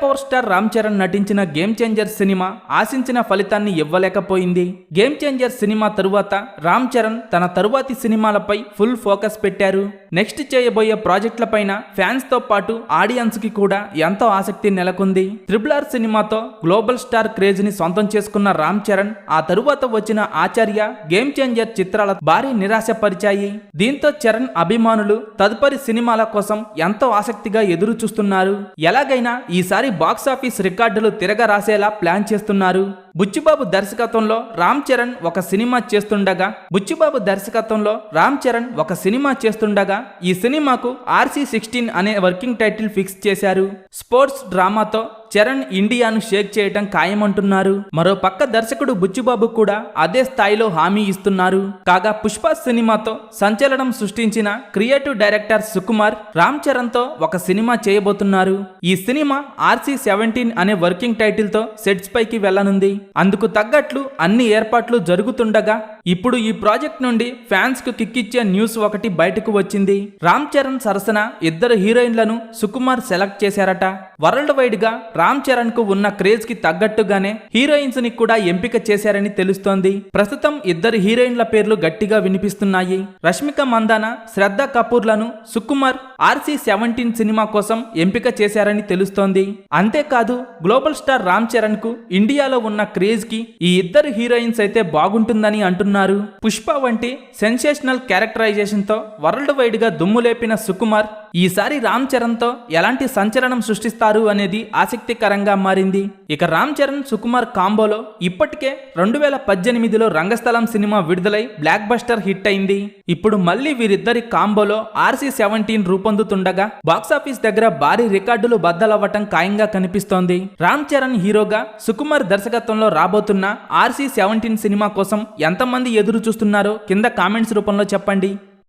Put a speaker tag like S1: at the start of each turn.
S1: Power star Ram Charan నటించిన game changer cinema ఆశించిన ఫలితాన్ని ఇవ్వలేకపోయింది. గేమ్ చేంజర్ సినిమా తరువాత రామ్ చరణ్ తన తరువాతి సినిమాలపై ఫుల్ ఫోకస్ పెట్టారు. నెక్స్ట్ చేయబోయే ప్రాజెక్టులపైన ఫ్యాన్స్ తో పాటు ఆడియన్స్ కి కూడా ఎంతో ఆసక్తి నెలకొంది. RRR సినిమాతో గ్లోబల్ స్టార్ క్రేజ్ ని సొంతం చేసుకున్న రామ్ చరణ్ ఆ తరువాత వచ్చిన ఆచార్య, గేమ్ చేంజర్ చిత్రాల భారీ నిరాశపరిచాయి. దీంతో చరణ్ అభిమానులు తదుపరి సినిమాల కోసం ఎంతో ఆసక్తిగా ఎదురు చూస్తున్నారు. ఎలాగైనా ఈసారి బాక్సాఫీస్ రికార్డులు తిరగరాసేలా ప్లాన్ చేస్తున్నారు. బుచ్చిబాబు దర్శకత్వంలో రామ్ చరణ్ ఒక సినిమా చేస్తుండగా ఈ సినిమాకు RC16 అనే వర్కింగ్ టైటిల్ ఫిక్స్ చేశారు. స్పోర్ట్స్ డ్రామాతో చరణ్ ఇండియాను షేక్ చేయటం ఖాయమంటున్నారు. మరో పక్క దర్శకుడు బుచ్చిబాబు కూడా అదే స్థాయిలో హామీ ఇస్తున్నారు. కాగా పుష్ప సినిమాతో సంచలనం సృష్టించిన క్రియేటివ్ డైరెక్టర్ సుకుమార్ రామ్ చరణ్ తో ఒక సినిమా చేయబోతున్నారు. ఈ సినిమా RC17 అనే వర్కింగ్ టైటిల్ తో సెట్స్ పైకి వెళ్లనుంది. అందుకు తగ్గట్లు అన్ని ఏర్పాట్లు జరుగుతుండగా ఇప్పుడు ఈ ప్రాజెక్ట్ నుండి ఫ్యాన్స్ కు కిక్కిచ్చే న్యూస్ ఒకటి బయటకు వచ్చింది. రామ్ చరణ్ సరసన 2 హీరోయిన్లను సుకుమార్ సెలెక్ట్ చేశారట. వరల్డ్ వైడ్ గా రామ్ చరణ్ కు ఉన్న క్రేజ్ కి తగ్గట్టుగానే హీరోయిన్స్ ని కూడా ఎంపిక చేశారని తెలుస్తోంది. ప్రస్తుతం 2 హీరోయిన్ల పేర్లు గట్టిగా వినిపిస్తున్నాయి. రష్మిక మందాన, శ్రద్ధ కపూర్లను సుకుమార్ RC17 సినిమా కోసం ఎంపిక చేశారని తెలుస్తోంది. అంతేకాదు గ్లోబల్ స్టార్ రామ్ చరణ్ కు ఇండియాలో ఉన్న క్రేజ్ కి ఈ 2 హీరోయిన్స్ అయితే బాగుంటుందని అంటున్నారు. పుష్ప వంటి సెన్సేషనల్ క్యారెక్టరైజేషన్ తో వరల్డ్ వైడ్ గా దుమ్ము లేపిన సుకుమార్ ఈసారి రామ్ చరణ్ తో ఎలాంటి సంచలనం సృష్టిస్తారు అనేది ఆసక్తికరంగా మారింది. ఇక రామ్ చరణ్ సుకుమార్ కాంబోలో ఇప్పటికే 2018లో రంగస్థలం సినిమా విడుదలై బ్లాక్ బస్టర్ హిట్ అయింది. ఇప్పుడు మళ్ళీ వీరిద్దరి కాంబోలో RC17 రూపొందుతుండగా బాక్సాఫీస్ దగ్గర భారీ రికార్డులు బద్దలవ్వటం ఖాయంగా కనిపిస్తోంది. రామ్ చరణ్ హీరోగా సుకుమార్ దర్శకత్వంలో రాబోతున్న RC17 సినిమా కోసం ఎంతమంది ఎదురు చూస్తున్నారో కింద కామెంట్స్ రూపంలో చెప్పండి.